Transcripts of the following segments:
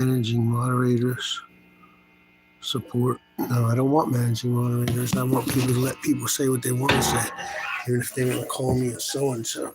Managing moderators. Support. No, I don't want managing moderators. I want people to let people say what they want to say, even if they want to call me a so-and-so.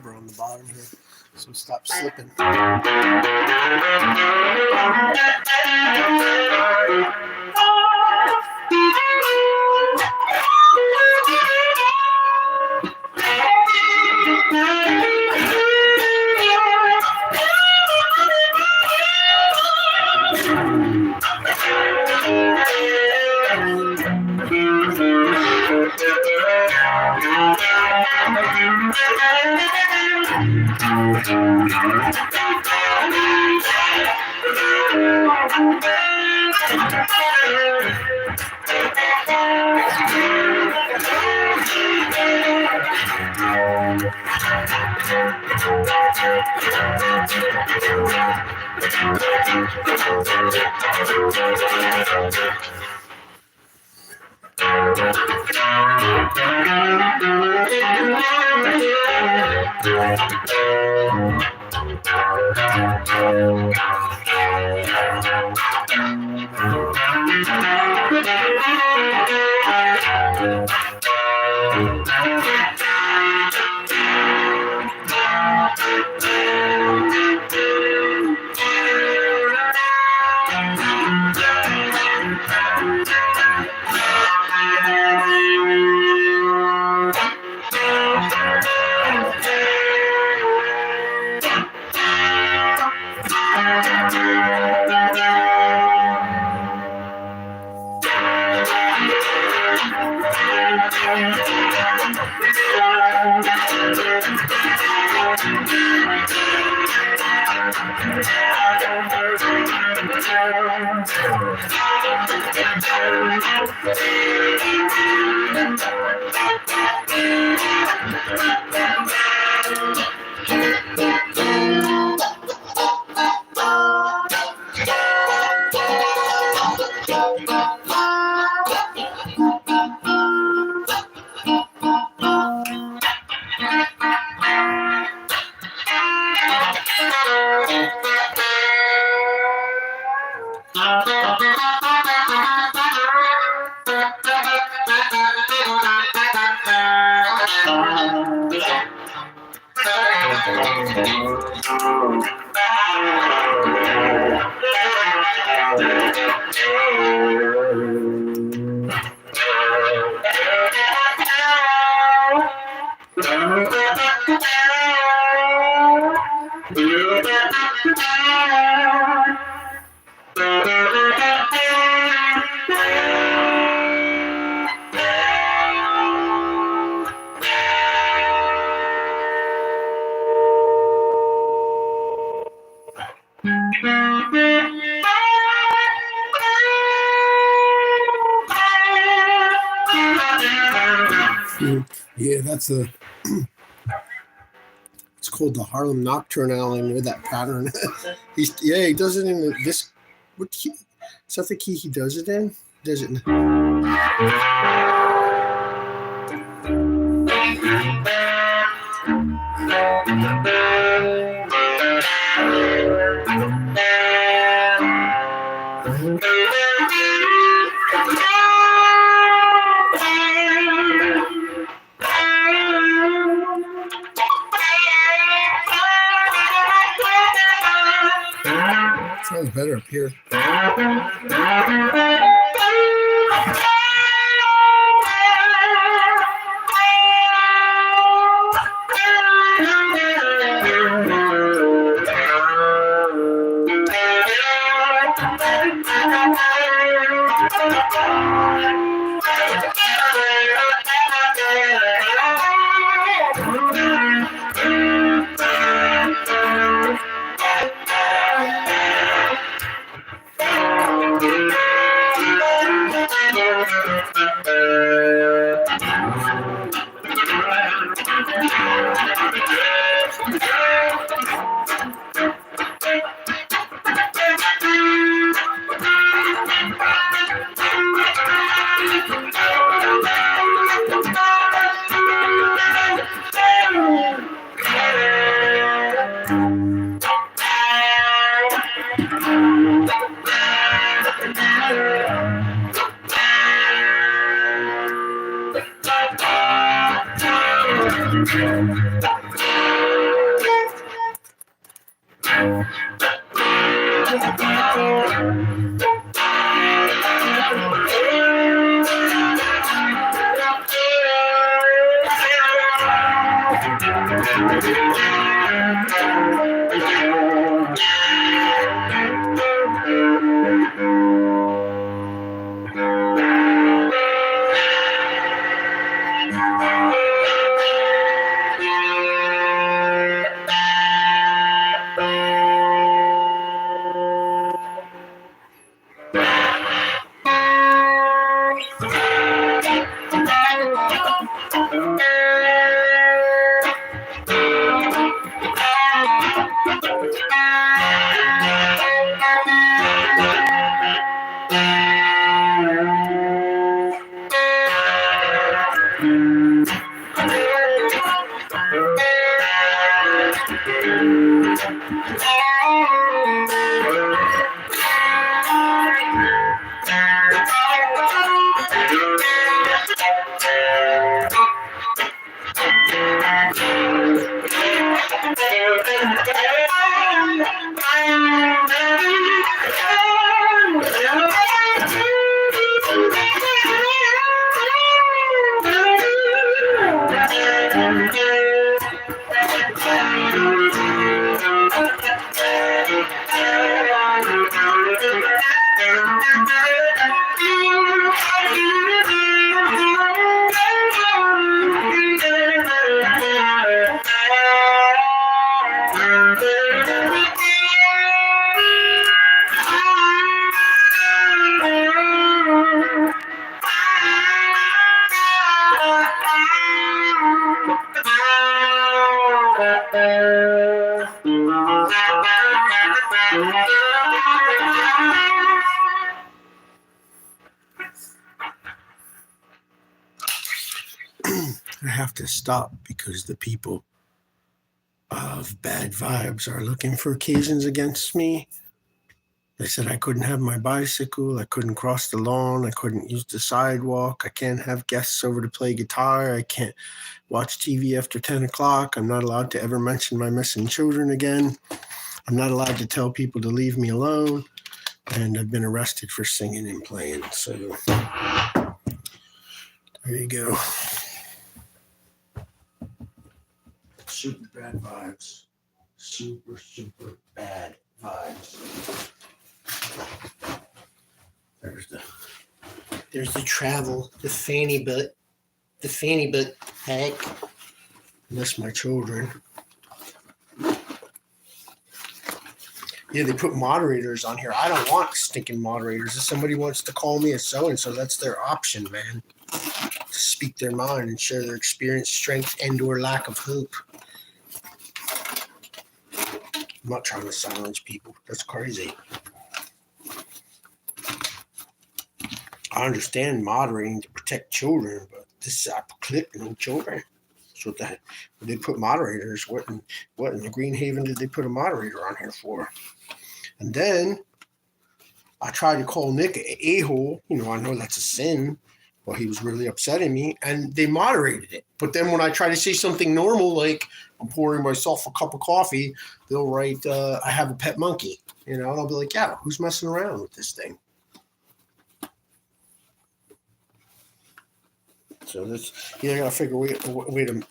On the bottom here, so stop slipping. Yeah, that's a. It's called the Harlem Nocturnal. I know that pattern. He does it in this. What key? Is that the key he does it in? Does it? Sounds better up here. I have to stop because the people of bad vibes are looking for occasions against me. They said I couldn't have my bicycle, I couldn't cross the lawn, I couldn't use the sidewalk, I can't have guests over to play guitar, I can't watch TV after 10 o'clock, I'm not allowed to ever mention my missing children again, I'm not allowed to tell people to leave me alone, and I've been arrested for singing and playing. So there you go. Super bad vibes. Super, super bad vibes. There's the travel, the fanny butt bag. Miss my children. Yeah, they put moderators on here. I don't want stinking moderators. If somebody wants to call me a so-and-so, that's their option, man. to speak their mind and share their experience, strength, and or lack of hope. I'm not trying to silence people. That's crazy. I understand moderating to protect children, but this app clip no children. So that they put moderators. What in the Green Haven did they put a moderator on here for? And then I tried to call Nick an a-hole. You know, I know that's a sin. Well, he was really upsetting me, and they moderated it. But then when I try to say something normal, like I'm pouring myself a cup of coffee, they'll write, I have a pet monkey. You know, and I'll be like, yeah, who's messing around with this thing? So that's, you got to figure a way to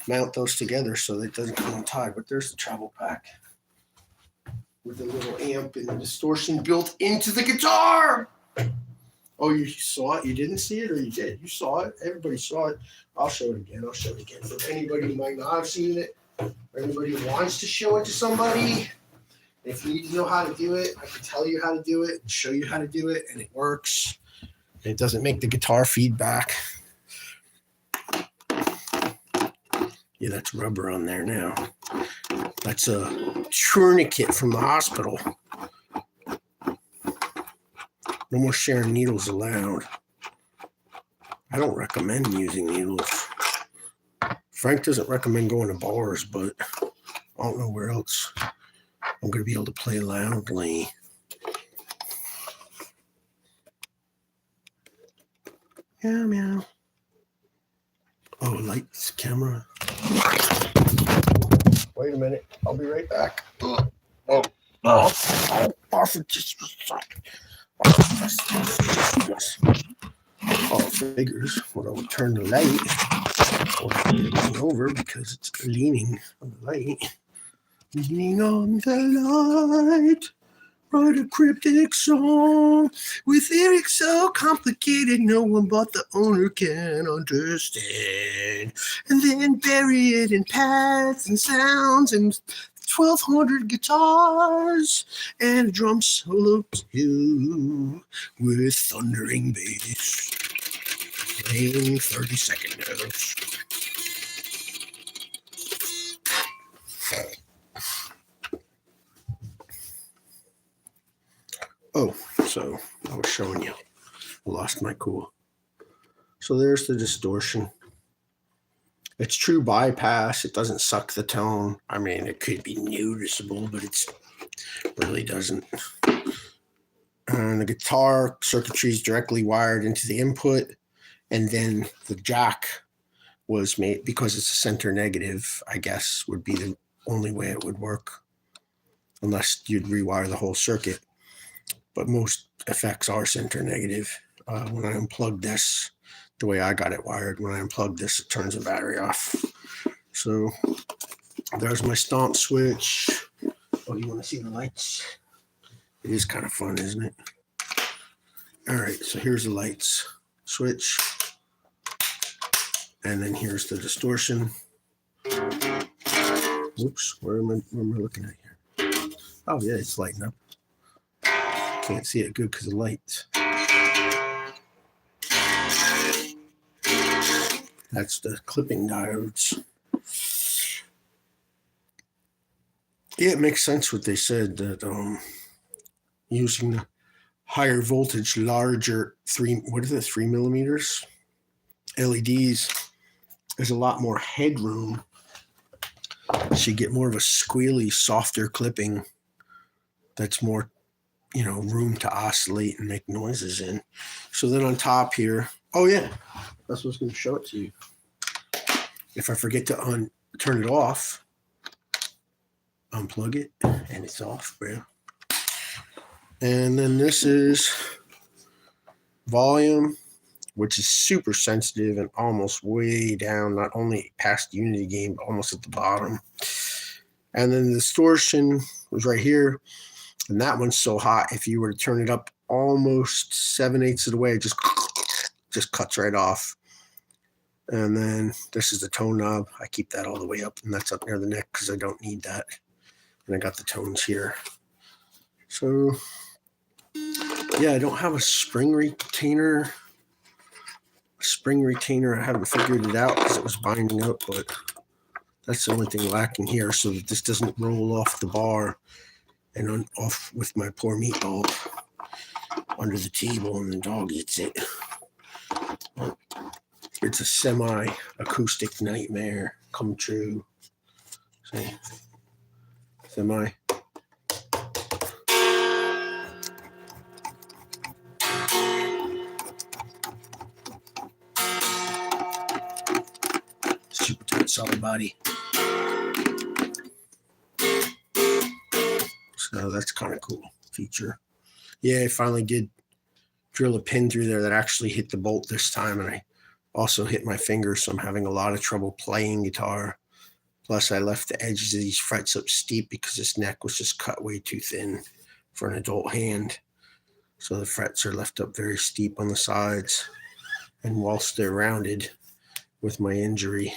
mount those together so that it doesn't come untied. But there's the travel pack with the little amp and the distortion built into the guitar. Oh, you saw it? You didn't see it, or you did? You saw it. Everybody saw it. I'll show it again. For anybody who might not have seen it, or anybody who wants to show it to somebody. If you need to know how to do it, I can tell you how to do it and show you how to do it, and it works. And it doesn't make the guitar feedback. Yeah, that's rubber on there now. That's a tourniquet from the hospital. No more sharing needles allowed. I don't recommend using needles. Frank doesn't recommend going to bars, but I don't know where else I'm going to be able to play loudly. Yeah, meow. Oh, lights, camera. Wait a minute. I'll be right back. Oh, just a second. Figures when I would turn the light or lean over because it's leaning on the light. Leaning on the light. Write a cryptic song with lyrics so complicated no one but the owner can understand. And then bury it in paths and sounds and 1,200 guitars and a drum solo too with thundering bass playing 30-second notes. Oh, so I was showing you. I lost my cool. So there's the distortion. It's true bypass. It doesn't suck the tone. I mean, it could be noticeable, but it really doesn't. And the guitar circuitry is directly wired into the input. And then the jack was made, because it's a center negative, I guess, would be the only way it would work. Unless you'd rewire the whole circuit. But most effects are center negative. When I unplug this, the way I got it wired, when I unplug this, it turns the battery off. So there's my stomp switch. Oh, you want to see the lights? It is kind of fun, isn't it? All right, so here's the lights switch. And then here's the distortion. Whoops, where am I looking at here? Oh, yeah, it's lighting up. Can't see it good because of lights. That's the clipping diodes. Yeah, it makes sense what they said, that using the higher voltage, larger 3 millimeters LEDs, there's a lot more headroom. So you get more of a squealy, softer clipping that's more, room to oscillate and make noises in. So then on top here, oh yeah, that's what's going to show it to you. If I forget to turn it off, unplug it, and it's off, bro. And then this is volume, which is super sensitive and almost way down, not only past unity gain, but almost at the bottom. And then the distortion was right here. And that one's so hot, if you were to turn it up almost 7/8 of the way, it just cuts right off. And then this is the tone knob. I keep that all the way up, and that's up near the neck because I don't need that. And I got the tones here. So, yeah, I don't have a spring retainer. spring retainer. I haven't figured it out because it was binding up, but that's the only thing lacking here, so that this doesn't roll off the bar and off with my poor meatball under the table and the dog eats it. It's a semi-acoustic nightmare come true. See? Semi. Super tight solid body. So that's kind of cool feature. Yeah, I finally did drill a pin through there that actually hit the bolt this time, and I also hit my finger, so I'm having a lot of trouble playing guitar. Plus, I left the edges of these frets up steep because this neck was just cut way too thin for an adult hand. So the frets are left up very steep on the sides. And whilst they're rounded with my injury,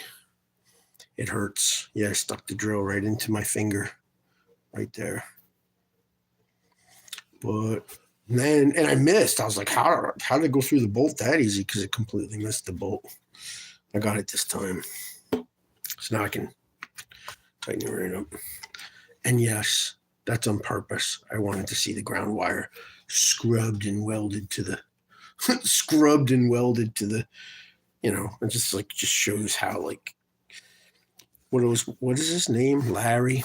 it hurts. Yeah, I stuck the drill right into my finger right there. But man, and I missed. I was like, how did it go through the bolt that easy? Because it completely missed the bolt. I got it this time. So now I can tighten it right up. And yes, that's on purpose. I wanted to see the ground wire scrubbed and welded to the it just shows how, like, what is his name? Larry,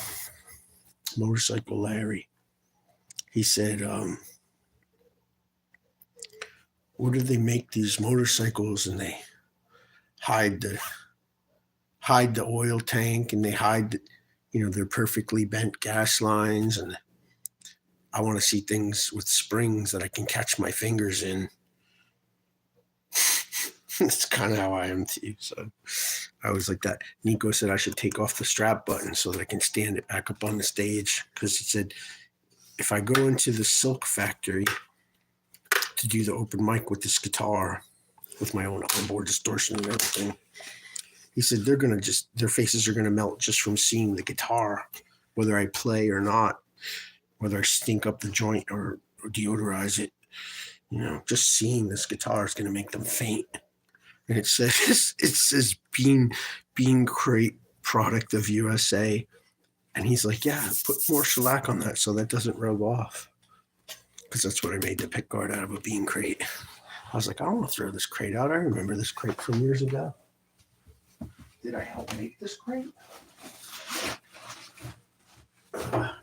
Motorcycle Larry. He said, what do they make these motorcycles, and they hide the oil tank, and they hide their perfectly bent gas lines, and I want to see things with springs that I can catch my fingers in. That's kind of how I am too. So I was like that. Nico said I should take off the strap button so that I can stand it back up on the stage, because he said if I go into the Silk Factory to do the open mic with this guitar, with my own onboard distortion and everything, he said their faces are gonna melt just from seeing the guitar, whether I play or not, whether I stink up the joint or deodorize it. Just seeing this guitar is gonna make them faint. And it says Bean Crate product of USA. And he's like, yeah, put more shellac on that so that doesn't rub off. Because that's what I made the pick guard out of, a Bean Crate. I was like, I don't want to throw this crate out. I remember this crate from years ago. Did I help make this crate?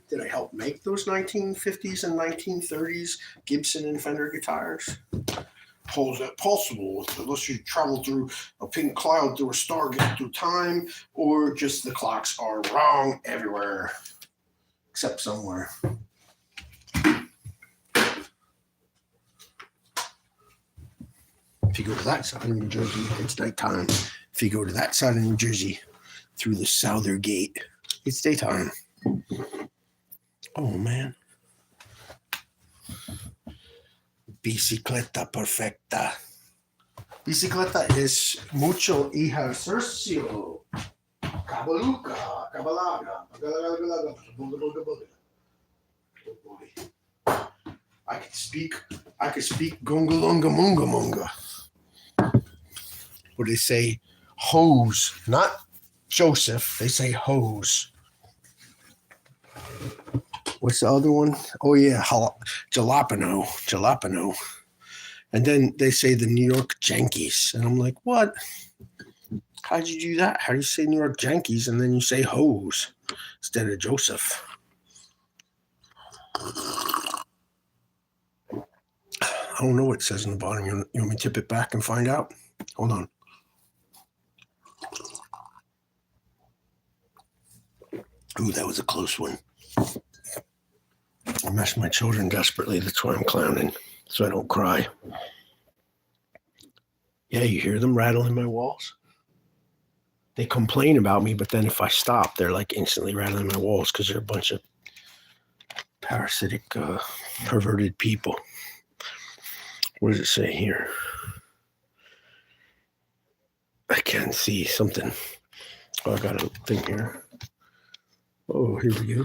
Did I help make those 1950s and 1930s Gibson and Fender guitars? How is that possible unless you travel through a pink cloud through a stargate through time, or just the clocks are wrong everywhere except somewhere? If you go to that side of New Jersey, it's nighttime. If you go to that side of New Jersey through the Souther Gate, it's daytime. Oh man. Bicicleta perfecta. Bicicleta es mucho ejercicio. Cabaluca, cabalaga, I could speak gongalunga munga munga. What they say, hose, not Joseph. They say hose. What's the other one? Oh yeah, jalapeno. And then they say the New York Yankees, and I'm like, what? How'd you do that? How do you say New York Yankees and then you say hose instead of Joseph? I don't know what it says in the bottom. You want me to tip it back and find out? Hold on. Ooh, that was a close one. I miss my children desperately. That's why I'm clowning, so I don't cry. Yeah, you hear them rattling my walls? They complain about me, but then if I stop, they're like instantly rattling my walls because they're a bunch of parasitic, perverted people. What does it say here? I can't see something. Oh, I got a thing here. Oh, here we go.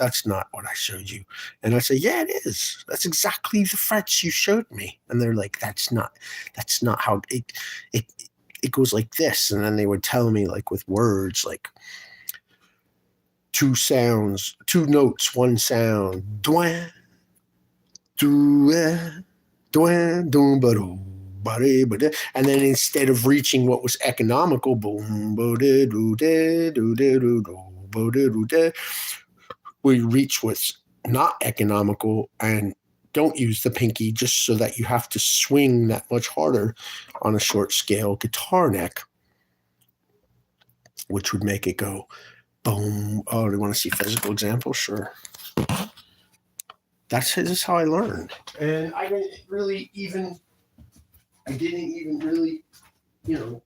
that's not what I showed you. And I say, yeah, it is. That's exactly the frets you showed me. And they're like, that's not how it goes like this. And then they would tell me, like, with words, like, two sounds, two notes, one sound. Dwah, dwah, dwah, dum, ba-doo. And then instead of reaching what was economical, boom, we reach what's not economical and don't use the pinky, just so that you have to swing that much harder on a short scale guitar neck, which would make it go boom. Oh, do you want to see physical example? Sure. This is how I learned. And I didn't even really,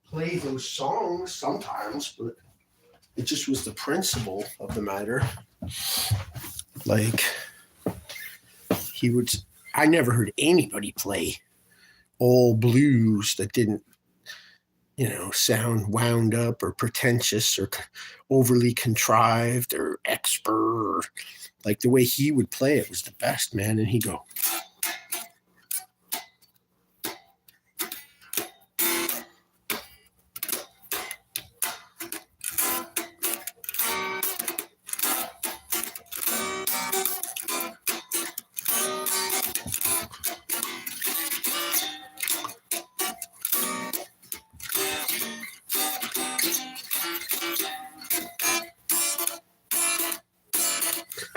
play those songs sometimes, but it just was the principle of the matter. Like, I never heard anybody play all blues that didn't, sound wound up or pretentious or overly contrived or expert. Or, like, the way he would play it was the best, man. And he'd go.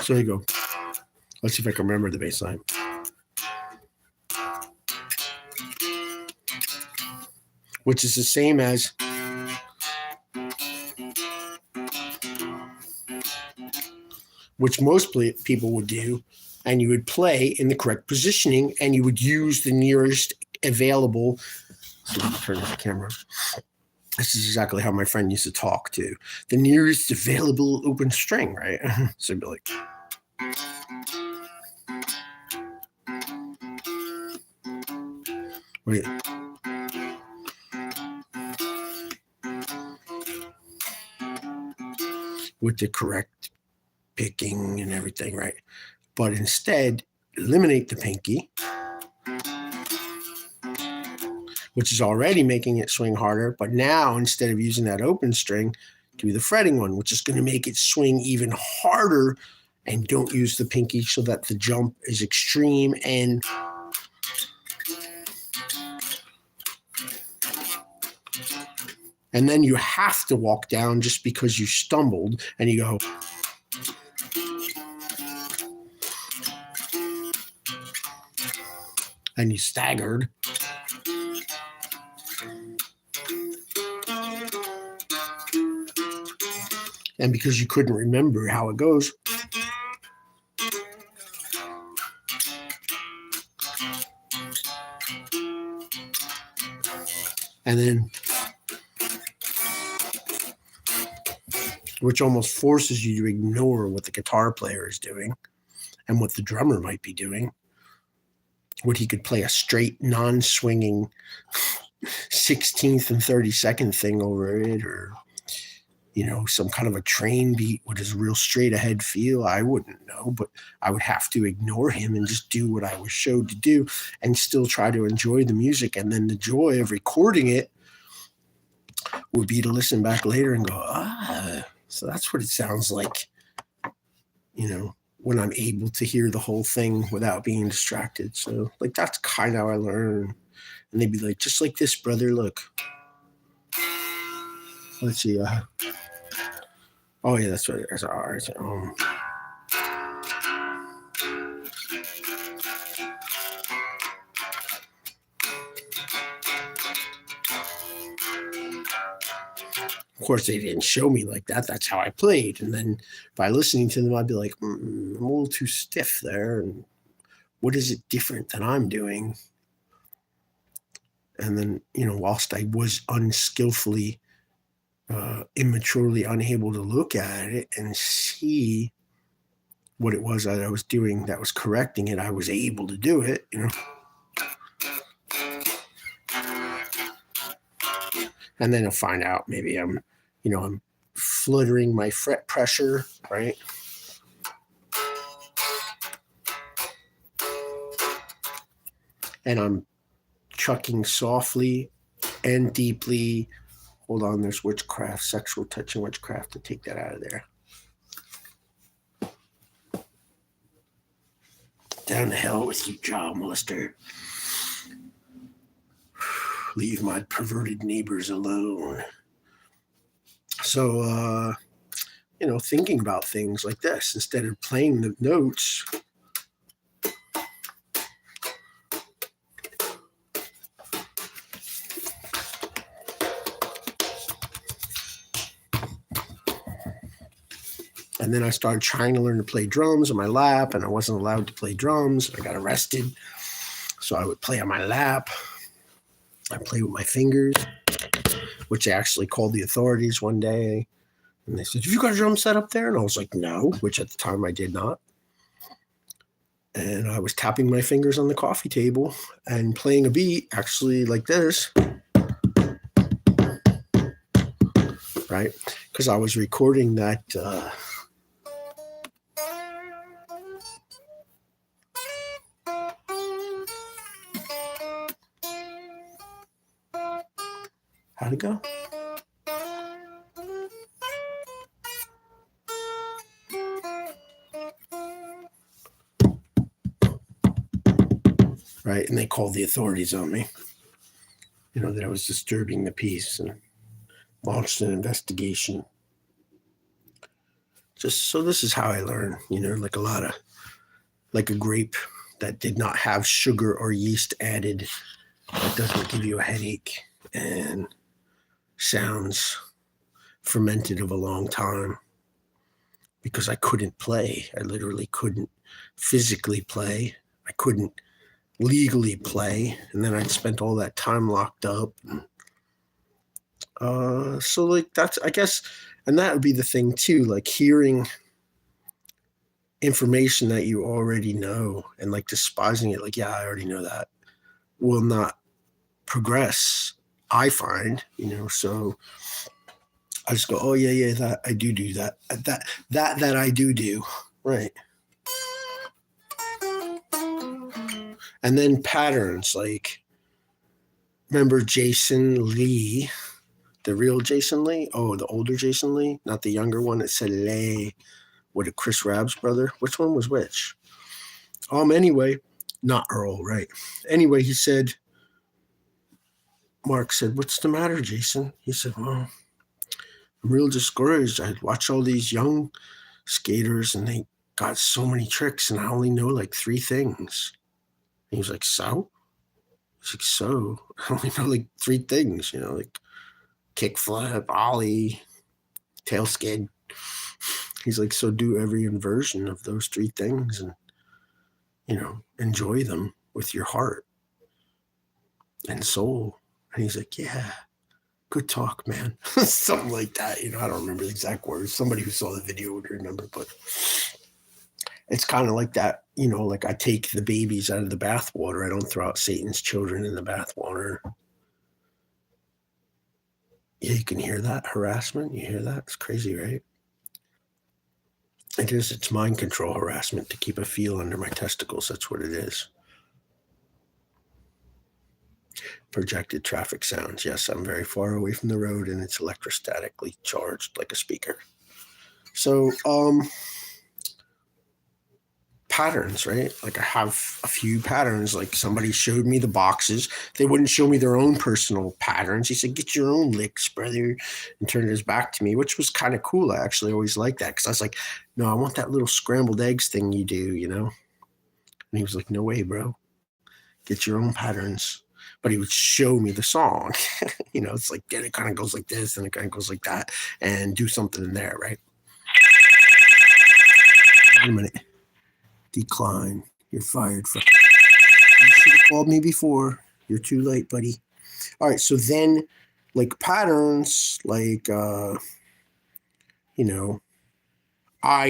So you go. Let's see if I can remember the bass line. Which is the same as which most people would do, and you would play in the correct positioning, and you would use the nearest available. So let me turn the camera. This is exactly how my friend used to talk too. The nearest available open string, right? So it'd be like. Wait. With the correct picking and everything, right? But instead, eliminate the pinky, which is already making it swing harder. But now, instead of using that open string, do the fretting one, which is going to make it swing even harder. And don't use the pinky so that the jump is extreme. And then you have to walk down just because you stumbled, and you go. And you staggered. And because you couldn't remember how it goes. And then, which almost forces you to ignore what the guitar player is doing and what the drummer might be doing. What he could play a straight, non-swinging 16th and 32nd thing over it, or, some kind of a train beat with his real straight ahead feel. I wouldn't know, but I would have to ignore him and just do what I was showed to do and still try to enjoy the music. And then the joy of recording it would be to listen back later and go, so that's what it sounds like, when I'm able to hear the whole thing without being distracted. So, like, that's kind of how I learn. And they'd be like, just like this, brother, look. Let's see. Oh, yeah, that's right. That's all right. Of course, they didn't show me like that. That's how I played. And then by listening to them, I'd be like, I'm a little too stiff there. And what is it different that I'm doing? And then, whilst I was unskillfully, immaturely unable to look at it and see what it was that I was doing that was correcting it, I was able to do it, And then I'll find out maybe I'm fluttering my fret pressure, right? and I'm chucking softly and deeply. Hold on, there's witchcraft, sexual touch and witchcraft, to take that out of there. Down to hell with you, child molester. Leave my perverted neighbors alone. So, thinking about things like this instead of playing the notes. And then I started trying to learn to play drums on my lap, and I wasn't allowed to play drums. I got arrested. So I would play on my lap. I played with my fingers, which I actually called the authorities one day. And they said, "Have you got a drum set up there?" And I was like, "No," which at the time I did not. And I was tapping my fingers on the coffee table and playing a beat, actually like this. Right? Because I was recording that... How'd it go? Right, and they called the authorities on me. That I was disturbing the peace, and launched an investigation. So this is how I learn, like a grape that did not have sugar or yeast added, that doesn't give you a headache, and sounds fermented of a long time, because I couldn't play. I literally couldn't physically play. I couldn't legally play. And then I'd spent all that time locked up. So like that's, I guess, and that would be the thing too, like hearing information that you already know and like despising it, like, yeah, I already know that, will not progress, I find, so I just go, oh yeah, that I do that, that I do, right? And then patterns, like, remember Jason Lee, the real Jason Lee? Oh, the older Jason Lee, not the younger one that said Lay. What, a Chris Rabb's brother? Which one was which? Anyway, not Earl, right? Anyway, he said, Mark said, "What's the matter, Jason?" He said, "Well, I'm real discouraged. I watch all these young skaters and they got so many tricks and I only know like 3 things." And he was like, "So?" He's like, "So, I only know like 3 things, like kick flip, ollie, tail skid." He's like, "So do every inversion of those 3 things and, enjoy them with your heart and soul." And he's like, "Yeah, good talk, man." Something like that. I don't remember the exact words. Somebody who saw the video would remember, but it's kind of like that, like I take the babies out of the bathwater. I don't throw out Satan's children in the bathwater. Yeah, you can hear that harassment. You hear that? It's crazy, right? It is. It's mind control harassment to keep a feel under my testicles. That's what it is. Projected traffic sounds. Yes, I'm very far away from the road and it's electrostatically charged like a speaker. So, patterns, right? Like I have a few patterns. Like somebody showed me the boxes. They wouldn't show me their own personal patterns. He said, "Get your own licks, brother," and turned his back to me, which was kind of cool. I actually always liked that because I was like, "No, I want that little scrambled eggs thing you do, And he was like, "No way, bro. Get your own patterns." But he would show me the song. It's like, it kind of goes like this and it kind of goes like that and do something in there, right? Wait a minute. Decline. You're fired. You should have called me before. You're too late, buddy. All right. So then, like patterns, like, I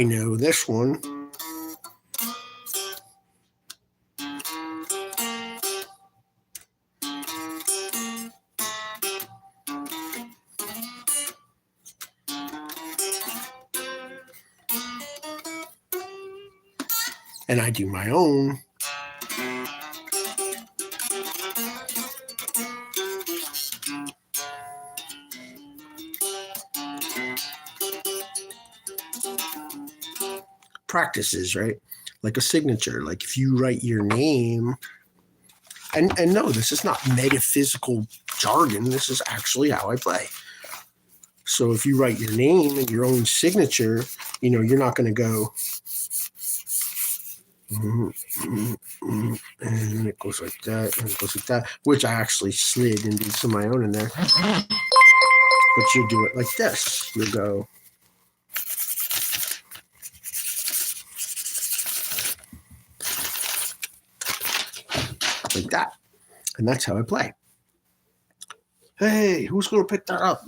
know this one. And I do my own. practices, right? Like a signature. Like if you write your name, and no, this is not metaphysical jargon. This is actually how I play. So if you write your name and your own signature, you're not going to go, and it goes like that, and it goes like that, which I actually slid and did some of my own in there. But you'll do it like this. You'll go, like that. And that's how I play. Hey, who's going to pick that up?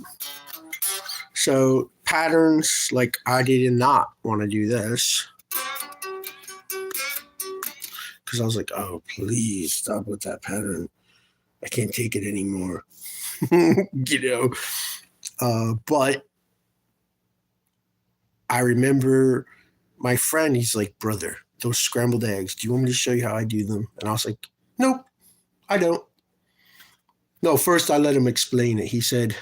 So patterns, like I did not want to do this. Because I was like, oh, please stop with that pattern. I can't take it anymore. But I remember my friend, he's like, brother, those scrambled eggs, do you want me to show you how I do them? And I was like, nope, I don't. No, first I let him explain it. He said,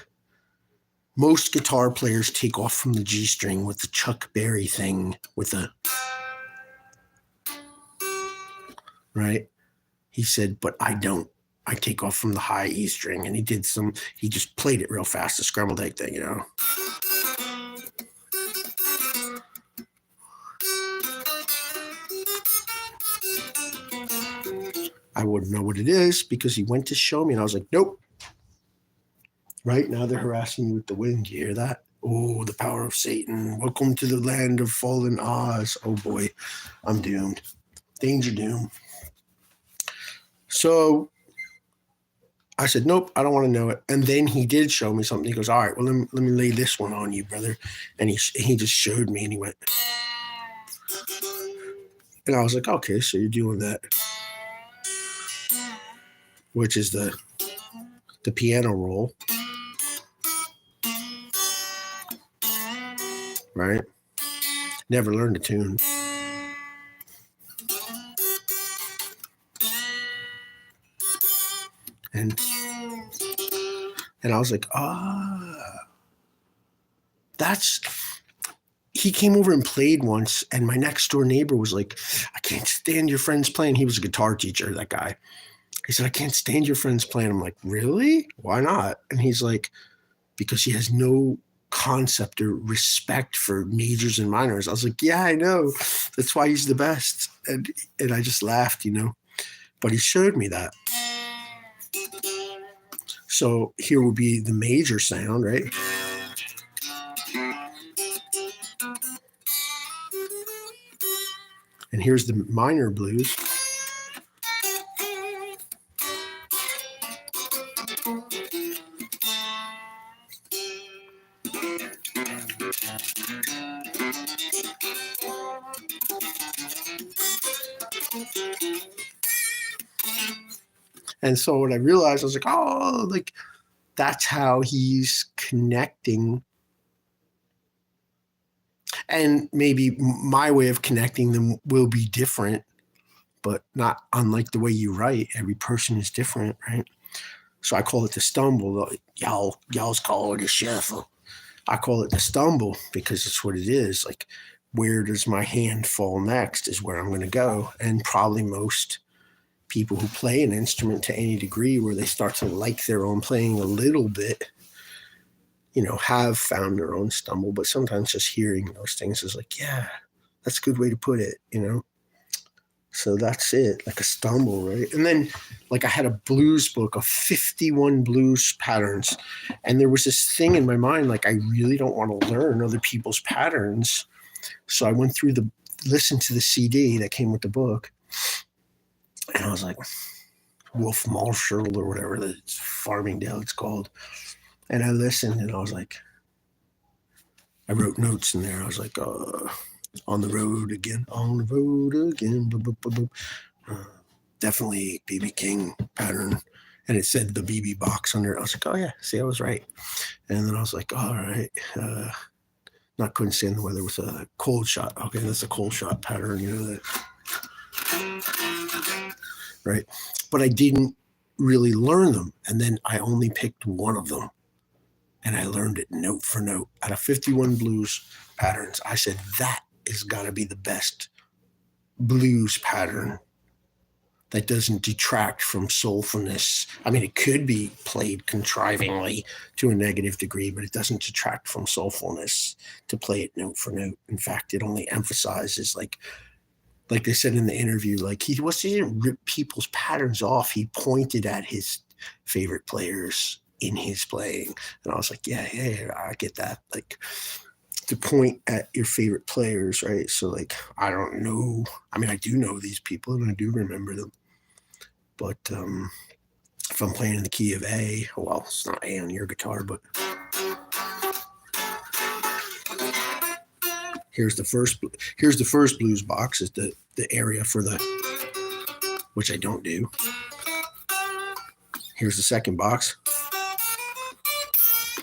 most guitar players take off from the G string with the Chuck Berry thing with the, right? He said, but I don't. I take off from the high E string. And he just played it real fast, the scrambled egg thing, I wouldn't know what it is because he went to show me and I was like, nope. Right now they're harassing you with the wind. You hear that? Oh, the power of Satan. Welcome to the land of fallen Oz. Oh boy, I'm doomed. Danger doom. So I said, nope, I don't want to know it. And then he did show me something. He goes, all right, well, let me lay this one on you, brother. And he just showed me and he went. And I was like, okay, so you're doing that. Which is the piano roll. Right? Never learned a tune. And I was like, he came over and played once, and my next door neighbor was like, I can't stand your friends playing. He was a guitar teacher, that guy. He said, I can't stand your friends playing. I'm like, really? Why not? And he's like, because he has no concept or respect for majors and minors. I was like, yeah, I know. That's why he's the best. And I just laughed, But he showed me that. So here would be the major sound, right? And here's the minor blues. And so what I realized, I was like, that's how he's connecting. And maybe my way of connecting them will be different, but not unlike the way you write. Every person is different, right? So I call it the stumble. Y'all's call it a shuffle. I call it the stumble because it's what it is. Like, where does my hand fall next is where I'm going to go. And probably most people who play an instrument to any degree where they start to like their own playing a little bit, have found their own stumble. But sometimes just hearing those things is like, yeah, that's a good way to put it, So that's it, like a stumble, right? And then, like, I had a blues book of 51 blues patterns. And there was this thing in my mind, like, I really don't want to learn other people's patterns. So I went through listened to the CD that came with the book. And I was like, Wolf Marshall or whatever, it's Farmingdale it's called. And I listened and I was like, I wrote notes in there. I was like, on the road again. Definitely BB King pattern. And it said the BB box under it. I was like, oh yeah, see, I was right. And then I was like, all right. Not couldn't stand the weather with a cold shot. Okay, that's a cold shot pattern, that. Right. But I didn't really learn them. And then I only picked one of them. And I learned it note for note out of 51 blues patterns. I said, that is got to be the best blues pattern that doesn't detract from soulfulness. I mean, it could be played contrivingly to a negative degree, but it doesn't detract from soulfulness to play it note for note. In fact, it only emphasizes, like they said in the interview, like he didn't rip people's patterns off. He pointed at his favorite players in his playing. And I was like, yeah, I get that. Like, to point at your favorite players, right? So, like, I don't know. I mean, I do know these people and I do remember them. But if I'm playing in the key of A, well, it's not A on your guitar, but here's the first blues box, is the area for the, which I don't do. Here's the second box,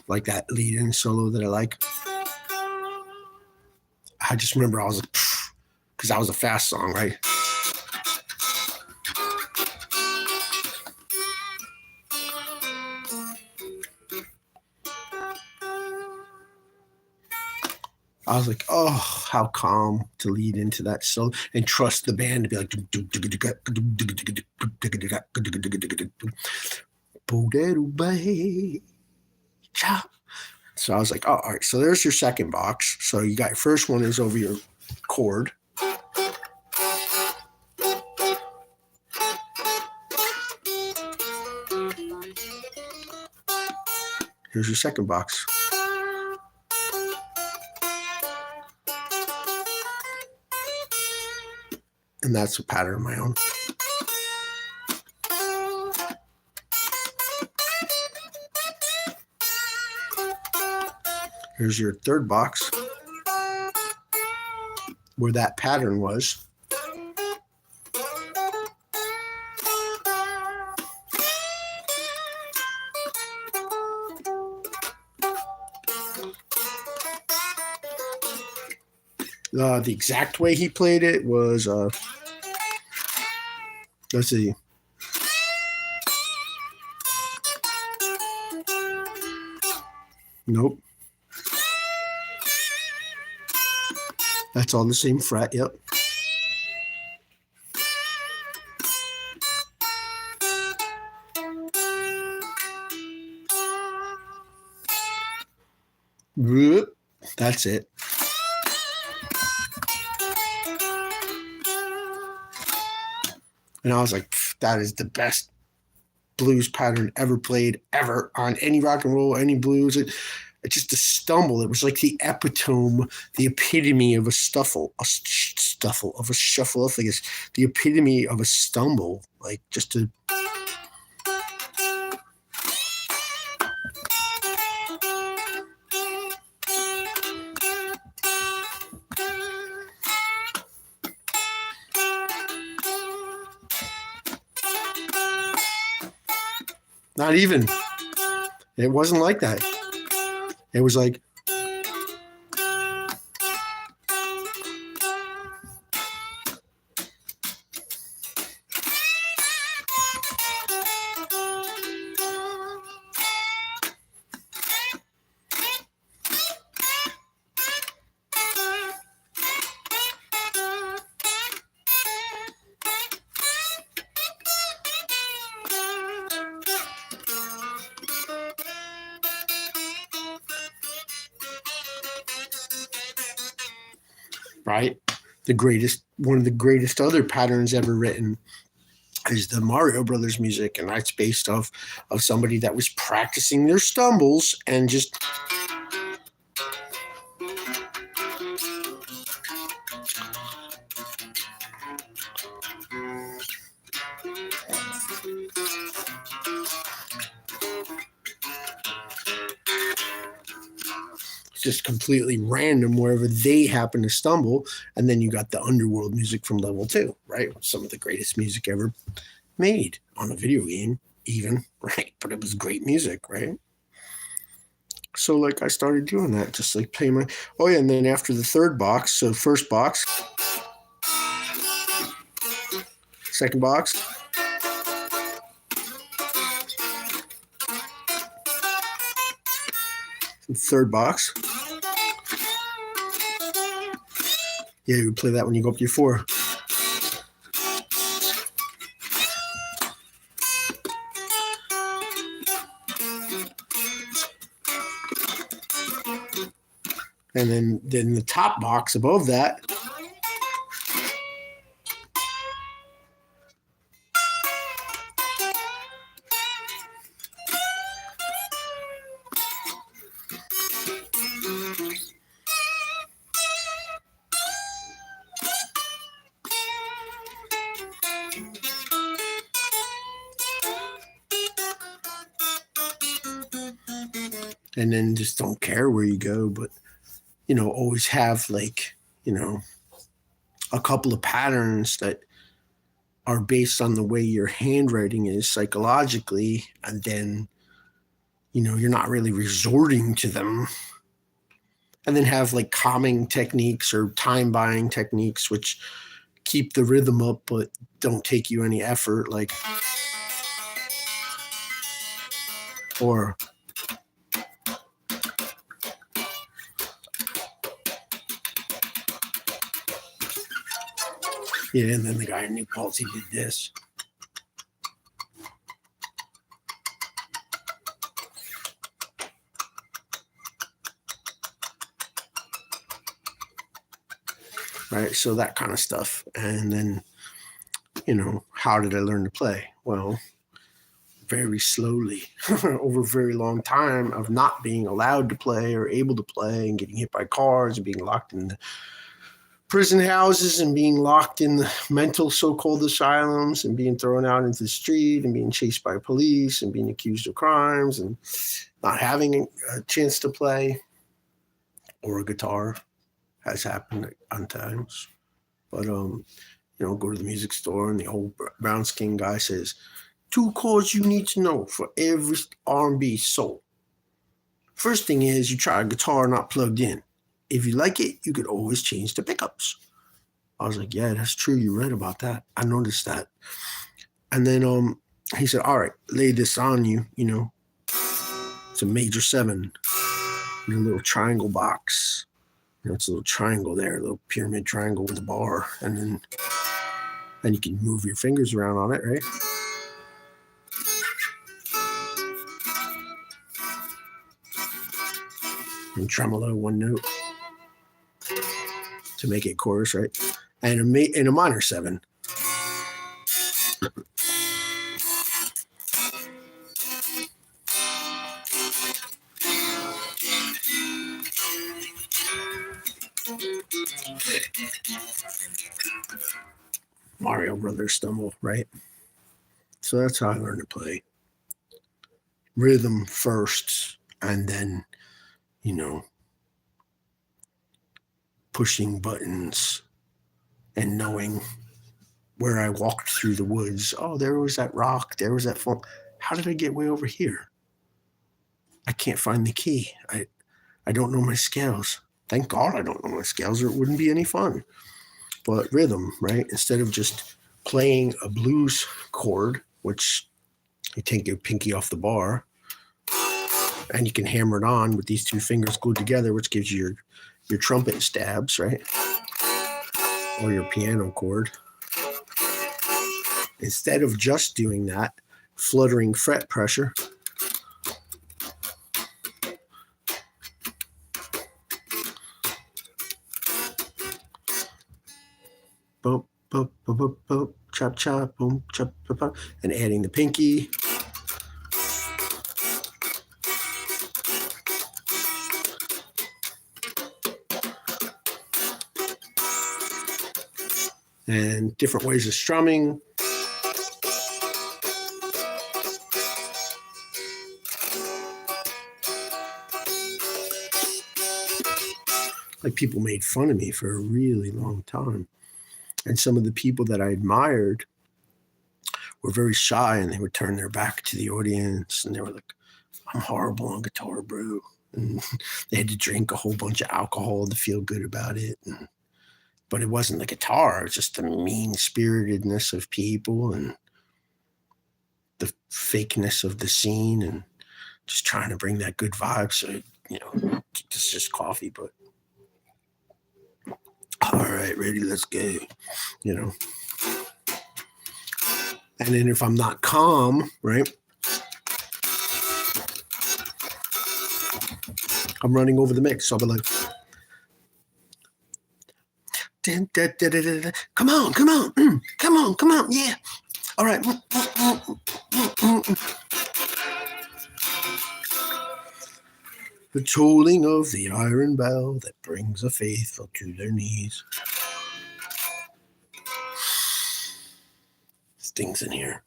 like that lead in solo that I like. I just remember I was like, because that was a fast song, right? I was like, oh, how calm to lead into that solo and trust the band to be like, so I was like, oh, all right. So there's your second box. So you got your first one is over your chord. Here's your second box. And that's a pattern of my own. Here's your third box, where that pattern was. The exact way he played it was, let's see. Nope. That's all the same fret, yep. That's it. And I was like, that is the best blues pattern ever played, ever, on any rock and roll, any blues. It just a stumble. It was like the epitome, the epitome of a shuffle. I guess the epitome of a stumble. Like, just to. Not even. It wasn't like that. It was like. Right? One of the greatest other patterns ever written is the Mario Brothers music, and that's based off of somebody that was practicing their stumbles and just. Just completely random wherever they happen to stumble. And then you got the underworld music from Level 2, right? Some of the greatest music ever made on a video game, even, right? But it was great music, right? So, like, I started doing that, just like playing my. Oh, yeah, and then after the third box, so first box, second box, third box. Yeah, you would play that when you go up to your 4. And then the top box above that, and then just don't care where you go, but always have like, a couple of patterns that are based on the way your handwriting is psychologically, and then you're not really resorting to them. And then have like calming techniques or time buying techniques which keep the rhythm up but don't take you any effort, like, or yeah, and then the guy in New Paltz, he did this. Right, so that kind of stuff. And then, how did I learn to play? Well, very slowly, over a very long time of not being allowed to play or able to play, and getting hit by cars and being locked in the prison houses and being locked in the mental so-called asylums and being thrown out into the street and being chased by police and being accused of crimes and not having a chance to play or a guitar has happened on times. But, go to the music store and the old brown skin guy says, 2 chords you need to know for every R&B soul. First thing is you try a guitar not plugged in. If you like it, you could always change the pickups. I was like, yeah, that's true. You're right about that. I noticed that. And then he said, all right, lay this on you, it's a major 7 in a little triangle box. It's a little triangle there, a little pyramid triangle with a bar. And then you can move your fingers around on it, right? And tremolo 1 note to make it chorus, right? And a minor 7. Mario Brothers stumble, right? So that's how I learned to play. Rhythm first, and then, pushing buttons and knowing where I walked through the woods. Oh, there was that rock. There was that phone. How did I get way over here? I can't find the key. I don't know my scales. Thank God I don't know my scales, or it wouldn't be any fun. But rhythm, right? Instead of just playing a blues chord, which you take your pinky off the bar and you can hammer it on with these 2 fingers glued together, which gives you your trumpet stabs, right? Or your piano chord. Instead of just doing that, fluttering fret pressure, bump, bump, bump, bump, bump, chop, chop, boom, chop, chop, chop, and adding the pinky. And different ways of strumming. Like, people made fun of me for a really long time. And some of the people that I admired were very shy, and they would turn their back to the audience, and they were like, I'm horrible on guitar, bro. And they had to drink a whole bunch of alcohol to feel good about it. But it wasn't the guitar, it was just the mean-spiritedness of people and the fakeness of the scene, and just trying to bring that good vibe. So, it's just coffee, but all right, ready, let's go, And then if I'm not calm, right, I'm running over the mix. So I'll be like, Come on, come on, come on, come on, yeah. All right. The tolling of the iron bell that brings the faithful to their knees. Stings in here.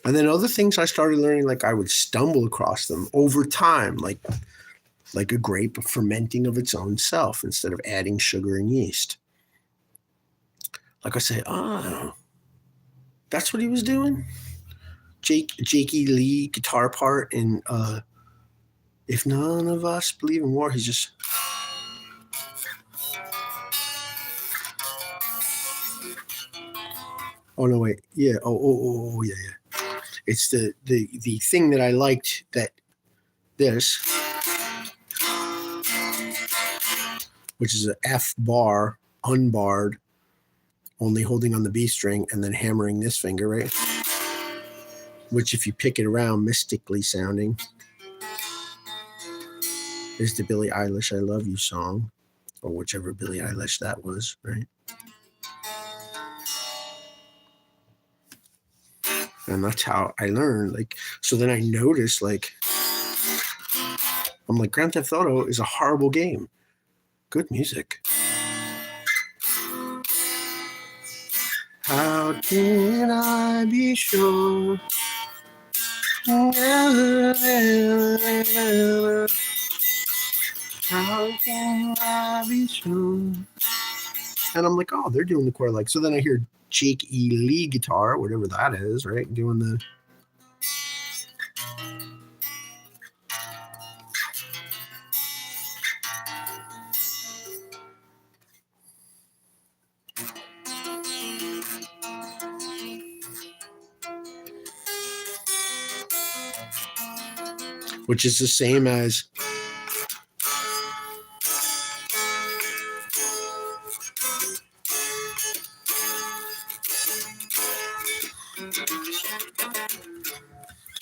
And then other things I started learning, like I would stumble across them over time, like a grape fermenting of its own self instead of adding sugar and yeast. Like I say, that's what he was doing? Jakey Lee guitar part in If None of Us Believe in War, he's just... Oh, no, wait. Yeah. Oh, yeah. It's the thing that I liked, that this, which is an F bar, unbarred, only holding on the B string and then hammering this finger, right? Which, if you pick it around, mystically sounding, is the Billie Eilish I Love You song, or whichever Billie Eilish that was, right? And that's how I learned. Like, so then I noticed, like, I'm like, Grand Theft Auto is a horrible game. Good music. How can I be sure? How can I be sure? And I'm like, oh, they're doing the chord like. So then I hear Jake E. Lee guitar, whatever that is, right? Doing the... which is the same as...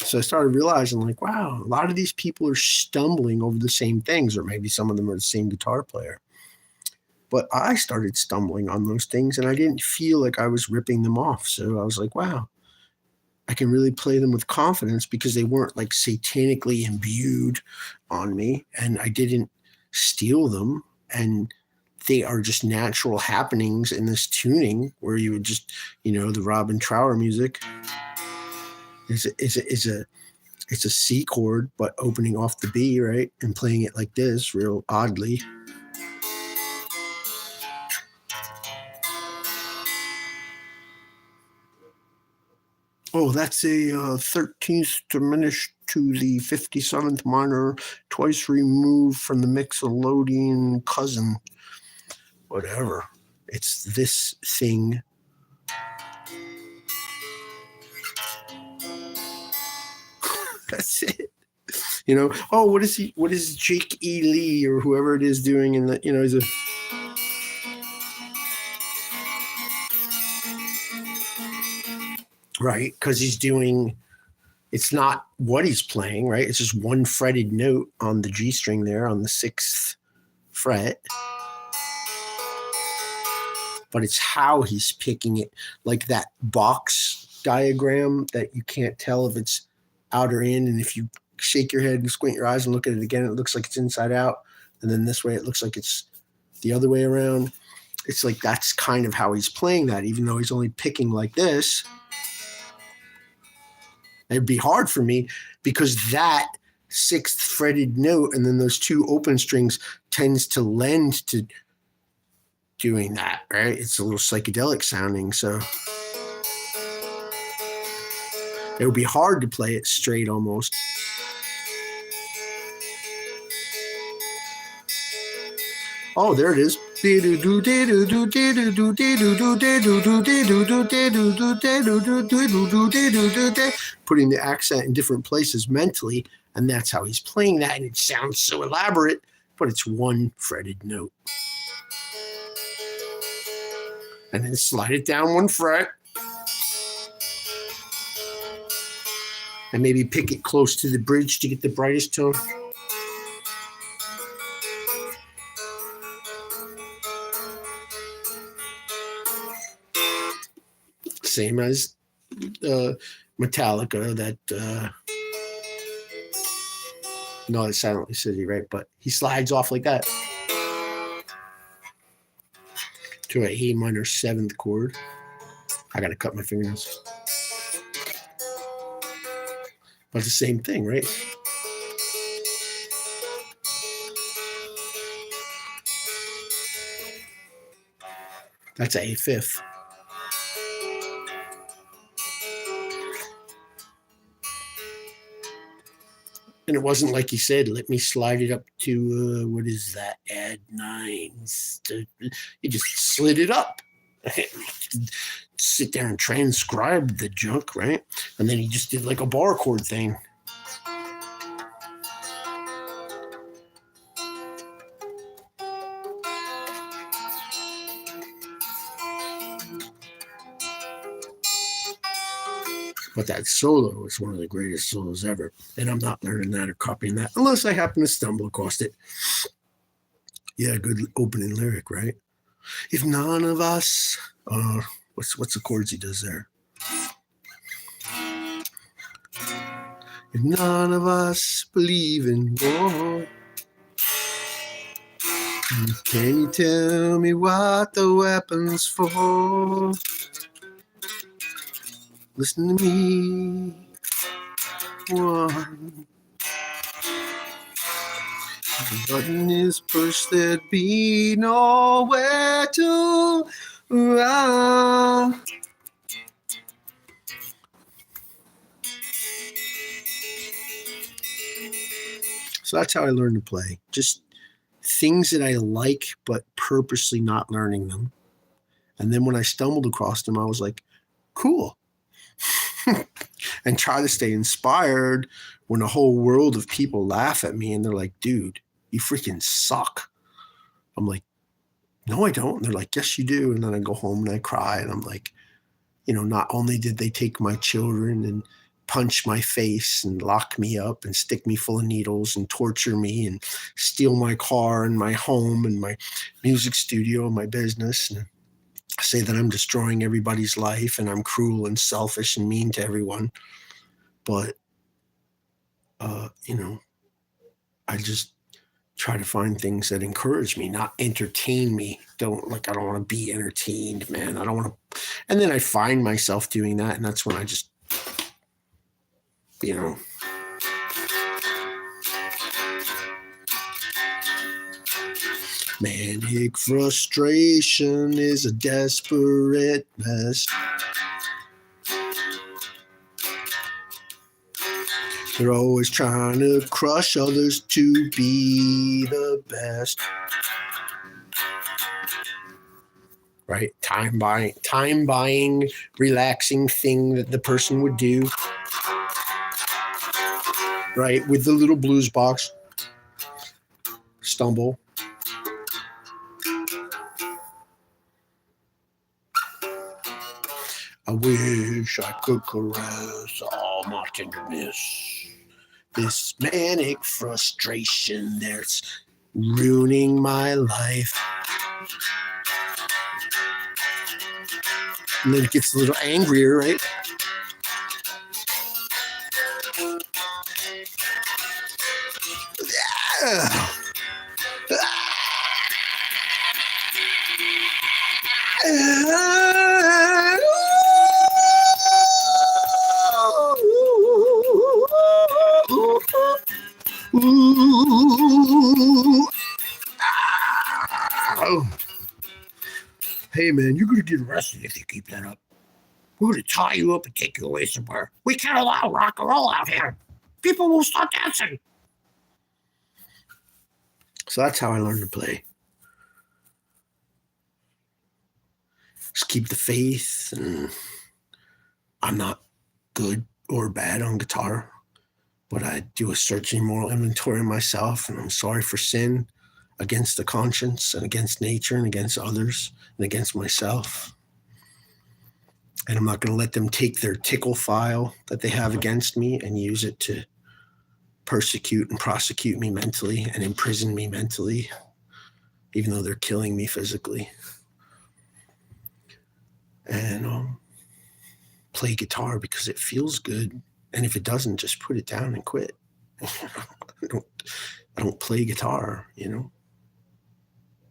So I started realizing, like, wow, a lot of these people are stumbling over the same things, or maybe some of them are the same guitar player. But I started stumbling on those things, and I didn't feel like I was ripping them off. So I was like, wow, I can really play them with confidence because they weren't like satanically imbued on me, and I didn't steal them. And they are just natural happenings in this tuning where you would just, the Robin Trower music is a C chord, but opening off the B, right? And playing it like this, real oddly. Oh, that's a 13th diminished to the 57th minor, twice removed from the Mixolydian cousin. Whatever. It's this thing. That's it. What is Jake E. Lee or whoever it is doing in the, he's a... Right, because he's doing, it's not what he's playing, right? It's just one fretted note on the G string there on the 6th fret. But it's how he's picking it, like that box diagram that you can't tell if it's out or in. And if you shake your head and squint your eyes and look at it again, it looks like it's inside out. And then this way, it looks like it's the other way around. It's like that's kind of how he's playing that, even though he's only picking like this. It'd be hard for me because that 6th fretted note and then those 2 open strings tends to lend to doing that, right? It's a little psychedelic sounding, so it would be hard to play it straight almost. Oh, there it is. Putting the accent in different places mentally, and that's how he's playing that, and it sounds so elaborate, but it's one fretted note. And then slide it down 1 fret. and maybe pick it close to the bridge to get the brightest tone. Same as Metallica, that no, it's Silent City, right? But he slides off like that to an A minor 7th chord. I gotta cut my fingernails. But it's the same thing, right? That's an A5. And it wasn't like he said, let me slide it up to, what is that, add 9s. He just slid it up. Sit there and transcribe the junk, right? And then he just did like a bar chord thing. But that solo is one of the greatest solos ever. And I'm not learning that or copying that unless I happen to stumble across it. Yeah, good opening lyric, right? If none of us, what's the chords he does there? If none of us believe in war, can you tell me what the weapon's for? Listen to me, one. If the button is pushed, there'd be nowhere to run. So that's how I learned to play. Just things that I like, but purposely not learning them. And then when I stumbled across them, I was like, cool. And try to stay inspired when a whole world of people laugh at me and they're like, dude, you freaking suck. I'm like, no, I don't. And they're like, yes, you do. And then I go home and I cry. And I'm like, not only did they take my children and punch my face and lock me up and stick me full of needles and torture me and steal my car and my home and my music studio and my business and say that I'm destroying everybody's life and I'm cruel and selfish and mean to everyone. But, I just try to find things that encourage me, not entertain me. I don't want to be entertained, man. I don't want to. And then I find myself doing that. And that's when I just, manic frustration is a desperate mess. They're always trying to crush others to be the best. Right? Time buying, relaxing thing that the person would do. Right? With the little blues box. Stumble. I wish I could caress all my tenderness. This manic frustration that's ruining my life. And then it gets a little angrier, right? Yeah. Hey man, you're gonna get arrested if you keep that up. We're gonna tie you up and take you away somewhere. We can't allow rock and roll out here. People will start dancing. So that's how I learned to play. Just keep the faith, and I'm not good or bad on guitar, but I do a searching moral inventory of myself, and I'm sorry for sin against the conscience and against nature and against others and against myself. And I'm not going to let them take their tickle file that they have against me and use it to persecute and prosecute me mentally and imprison me mentally, even though they're killing me physically. And play guitar because it feels good. And if it doesn't, just put it down and quit. I don't play guitar, you know.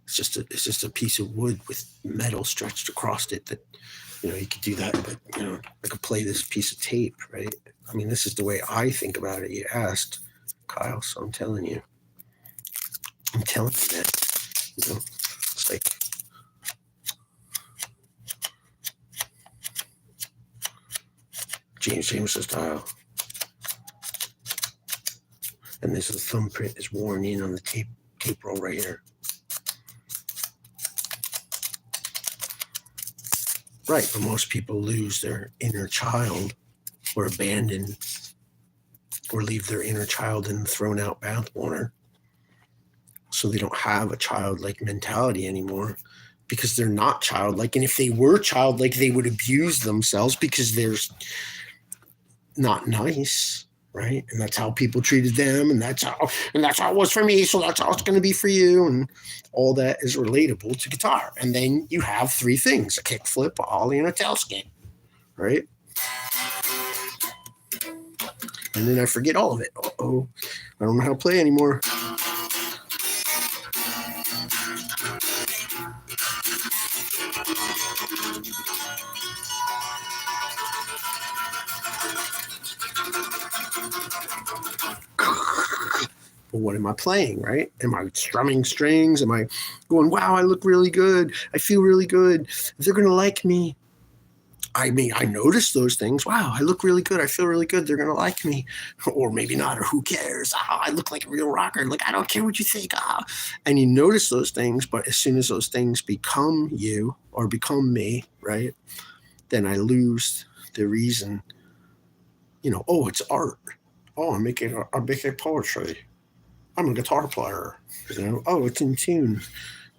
It's just a piece of wood with metal stretched across it that, you know, you could do that, but, you know, I could play this piece of tape, right? I mean, this is the way I think about it. You asked, Kyle, so I'm telling you that, you know, it's like, James' style. And this is thumbprint is worn in on the tape roll right here. Right, but most people lose their inner child or abandon or leave their inner child in the thrown out bathwater. So they don't have a childlike mentality anymore because they're not childlike. And if they were childlike, they would abuse themselves because they're not nice, right? And that's how people treated them, and that's how it was for me, so that's how it's going to be for you. And all that is relatable to guitar. And then you have three things: a kick flip, a ollie, and a tailskate, right? And then I forget all of it. I don't know how to play anymore. But what am I playing, right? Am I strumming strings? Am I going, wow, I look really good. I feel really good. They're going to like me. I mean, I notice those things. Wow, I look really good. I feel really good. They're going to like me. Or maybe not, or who cares? I look like a real rocker. Like, I don't care what you think. And you notice those things, but as soon as those things become you or become me, right, then I lose the reason, you know, oh, it's art. Oh, I'm making poetry. I'm a guitar player. You know, oh, it's in tune.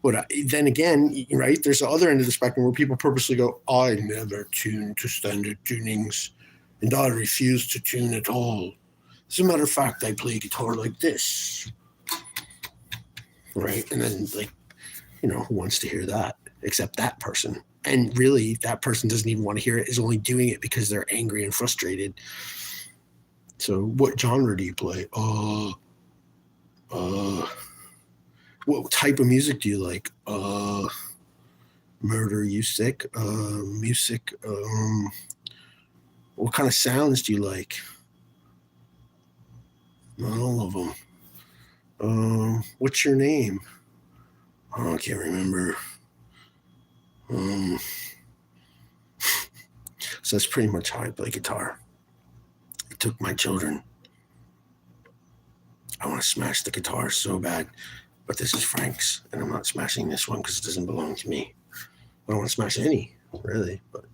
But then again, right, there's the other end of the spectrum where people purposely go, I never tune to standard tunings, and I refuse to tune at all. As a matter of fact, I play guitar like this. Right? And then, like, you know, who wants to hear that except that person? And really, that person doesn't even want to hear it, is only doing it because they're angry and frustrated. So what genre do you play? What type of music do you like? Murder You Sick? Music. What kind of sounds do you like? Not all of them. What's your name? Oh, I can't remember. So that's pretty much how I play guitar. I took my children. I want to smash the guitar so bad, but this is Frank's, and I'm not smashing this one because it doesn't belong to me. I don't want to smash any, really, but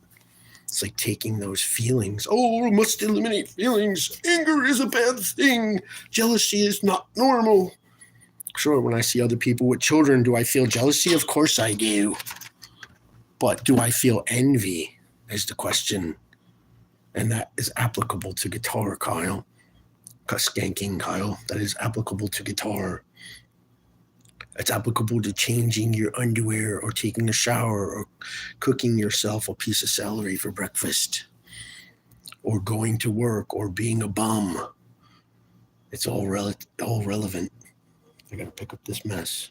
it's like taking those feelings. Oh, we must eliminate feelings. Anger is a bad thing. Jealousy is not normal. Sure, when I see other people with children, do I feel jealousy? Of course I do. But do I feel envy is the question. And that is applicable to guitar, Kyle. Skanking, Kyle. That is applicable to guitar. It's applicable to changing your underwear or taking a shower or cooking yourself a piece of celery for breakfast or going to work or being a bum. It's all relevant. I got to pick up this mess.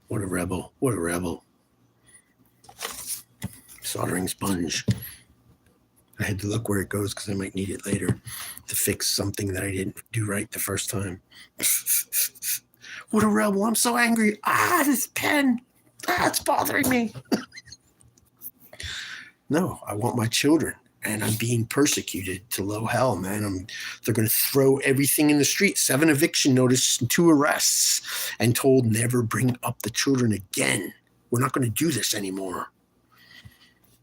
What a rebel. What a rebel. Soldering sponge. I had to look where it goes because I might need it later to fix something that I didn't do right the first time. What a rebel. I'm so angry. This pen. It's bothering me. No, I want my children, and I'm being persecuted to low hell, man. They're going to throw everything in the street. 7 eviction notices and 2 arrests, and told never bring up the children again. We're not going to do this anymore.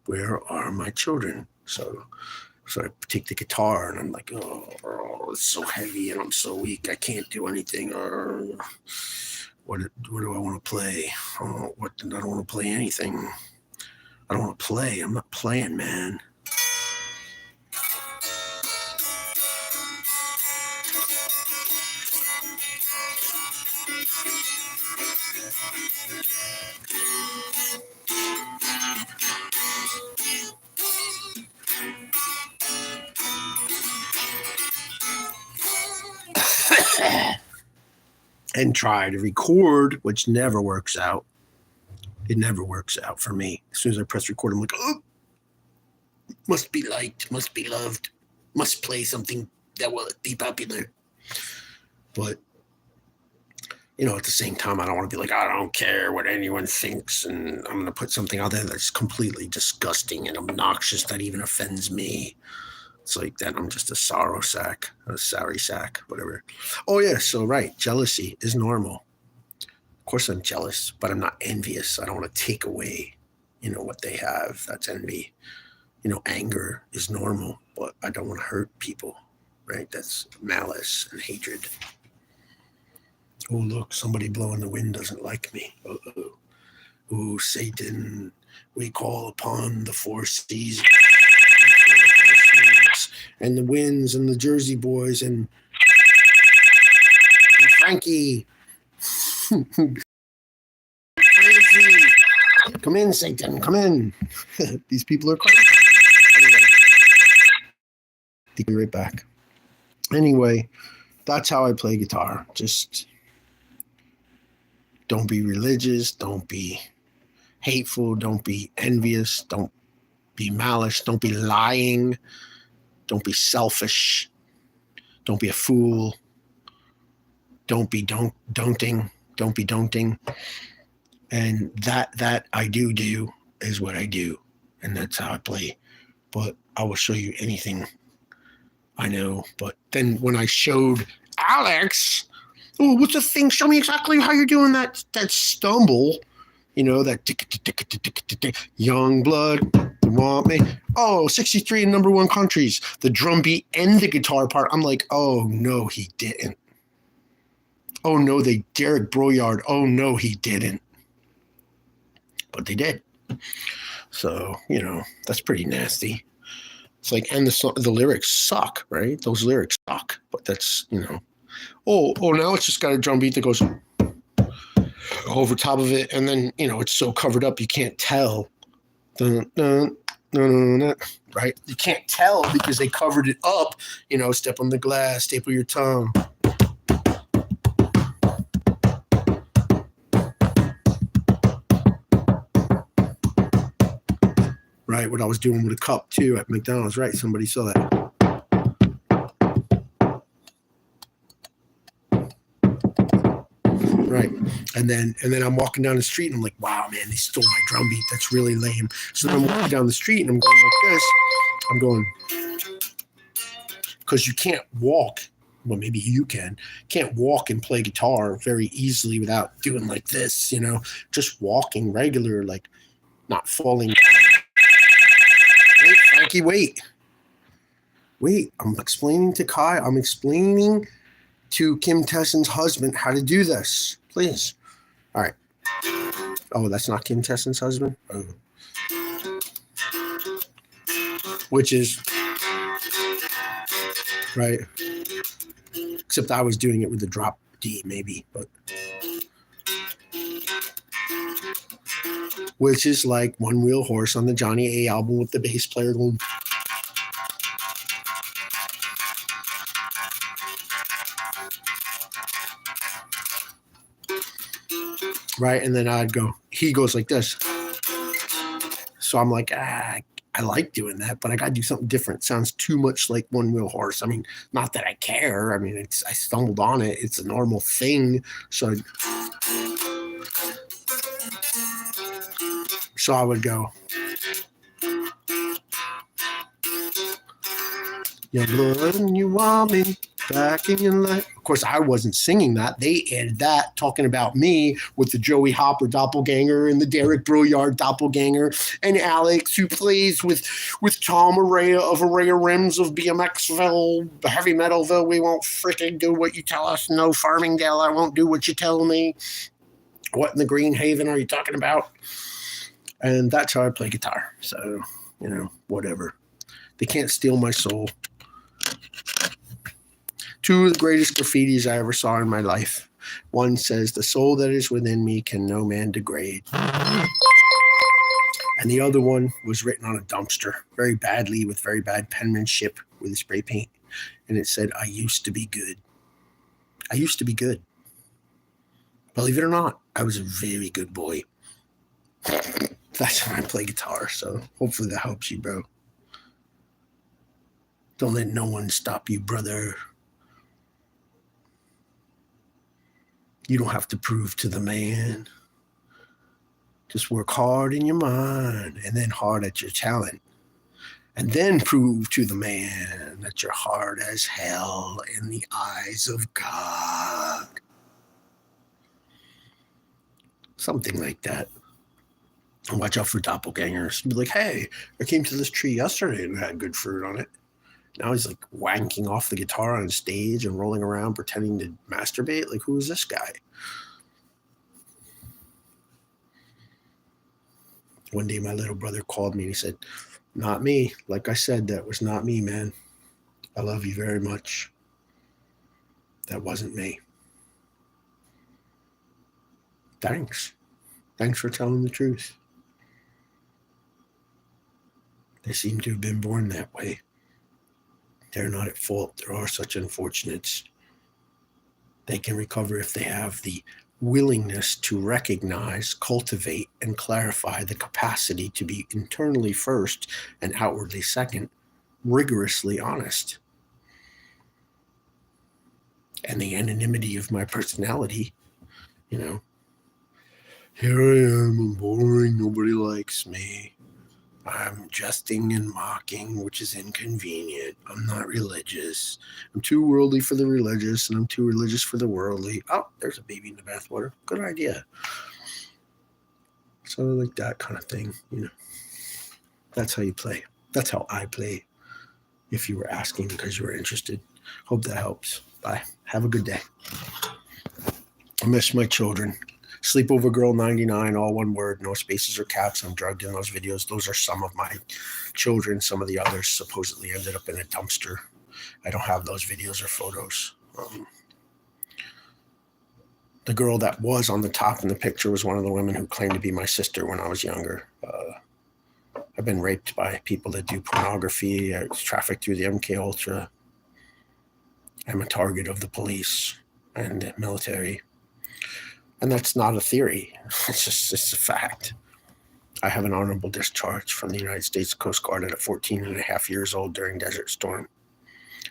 Where are my children? So I take the guitar and I'm like, oh, it's so heavy and I'm so weak. I can't do anything. What do I want to play? I don't want to play anything. I don't want to play. I'm not playing, man. And try to record, which never works out. It never works out for me. As soon as I press record, I'm like, oh, must be liked, must be loved, must play something that will be popular. But, you know, at the same time, I don't want to be like, I don't care what anyone thinks, and I'm going to put something out there that's completely disgusting and obnoxious that even offends me. It's like that I'm just a sorry sack, whatever. Oh, yeah, so right, jealousy is normal. Of course I'm jealous, but I'm not envious. I don't want to take away, what they have. That's envy. Anger is normal, but I don't want to hurt people, right? That's malice and hatred. Oh, look, somebody blowing the wind doesn't like me. Uh-oh. Oh, Satan, we call upon the four seas and the winds and the Jersey boys and Frankie. Crazy. Come in, Satan, come in. These people are crazy. Anyway, I'll be right back. Anyway, that's how I play guitar. Just don't be religious. Don't be hateful. Don't be envious. Don't be malice. Don't be lying. Don't be selfish. Don't be a fool. Don't be don'ting. Don't be don'ting. And that I do is what I do. And that's how I play. But I will show you anything I know. But then when I showed Alex, oh, what's the thing? Show me exactly how you're doing that stumble. That young blood, you want me? Oh, 63 in number one countries. The drum beat and the guitar part. I'm like, oh, no, he didn't. Oh, no, Derek Broyard. Oh, no, he didn't. But they did. So, that's pretty nasty. It's like, and the lyrics suck, right? Those lyrics suck. But that's, oh, now it's just got a drum beat that goes over top of it. And then, it's so covered up you can't tell. Dun, dun, dun, dun, right? You can't tell because they covered it up. Step on the glass, staple your tongue. Right, what I was doing with a cup too at McDonald's, right? Somebody saw that. Right. And then I'm walking down the street and I'm like, wow, man, they stole my drum beat. That's really lame. So then I'm walking down the street and I'm going like this. I'm going, because you can't walk. Well, maybe you can't walk and play guitar very easily without doing like this, just walking regular, like not falling down. Wait, Frankie, wait. I'm explaining to Kai. I'm explaining to Kim Tesson's husband how to do this. Please. All right. Oh, that's not Kim Tesson's husband? Oh. Which is, right. Except I was doing it with the drop D, maybe. But which is like One Wheel Horse on the Johnny A album with the bass player going. Right, and then he goes like this. So I'm like, I like doing that, but I got to do something different. It sounds too much like One Wheel Horse. I mean, not that I care. I mean, I stumbled on it. It's a normal thing. So I would go, your blood and you want me back in your life. Of course, I wasn't singing that. They added that, talking about me with the Joey Hopper doppelganger and the Derek Broyard doppelganger and Alex, who plays with Tom Araya of Araya Rims of BMXville, Heavy Metalville. We won't freaking do what you tell us. No, Farmingdale, I won't do what you tell me. What in the Green Haven are you talking about? And that's how I play guitar. So, whatever. They can't steal my soul. Two of the greatest graffitis I ever saw in my life. One says, "The soul that is within me can no man degrade." And the other one was written on a dumpster very badly with very bad penmanship with a spray paint. And it said, "I used to be good." I used to be good. Believe it or not, I was a very good boy. That's how I play guitar. So hopefully that helps you, bro. Don't let no one stop you, brother. You don't have to prove to the man. Just work hard in your mind and then hard at your talent. And then prove to the man that you're hard as hell in the eyes of God. Something like that. And watch out for doppelgangers. Be like, "Hey, I came to this tree yesterday and had good fruit on it." Now he's like wanking off the guitar on stage and rolling around pretending to masturbate. Like, who is this guy? One day my little brother called me and he said, "Not me. Like I said, that was not me, man. I love you very much. That wasn't me." Thanks. Thanks for telling the truth. They seem to have been born that way. They're not at fault. There are such unfortunates. They can recover if they have the willingness to recognize, cultivate, and clarify the capacity to be internally first and outwardly second, rigorously honest. And the anonymity of my personality, here I am, I'm boring, nobody likes me. I'm jesting and mocking, which is inconvenient. I'm not religious. I'm too worldly for the religious, and I'm too religious for the worldly. Oh, there's a baby in the bathwater. Good idea. So like that kind of thing, That's how you play. That's how I play. If you were asking because you were interested. Hope that helps. Bye. Have a good day. I miss my children. Sleepover Girl 99, all one word, no spaces or caps. I'm drugged in those videos. Those are some of my children. Some of the others supposedly ended up in a dumpster. I don't have those videos or photos. The girl that was on the top in the picture was one of the women who claimed to be my sister when I was younger. I've been raped by people that do pornography. I was trafficked through the MK Ultra. I'm a target of the police and military. And that's not a theory. It's a fact. I have an honorable discharge from the United States Coast Guard at 14 and a half years old during Desert Storm.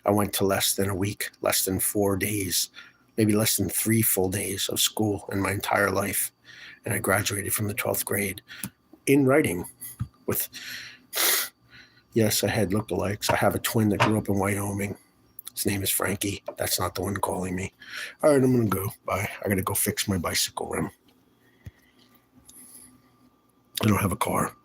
I went to less than a week, less than 4 days, maybe less than 3 full days of school in my entire life. And I graduated from the 12th grade in writing with, yes, I had lookalikes. I have a twin that grew up in Wyoming. His name is Frankie. That's not the one calling me. All right, I'm going to go. Bye. I got to go fix my bicycle rim. I don't have a car.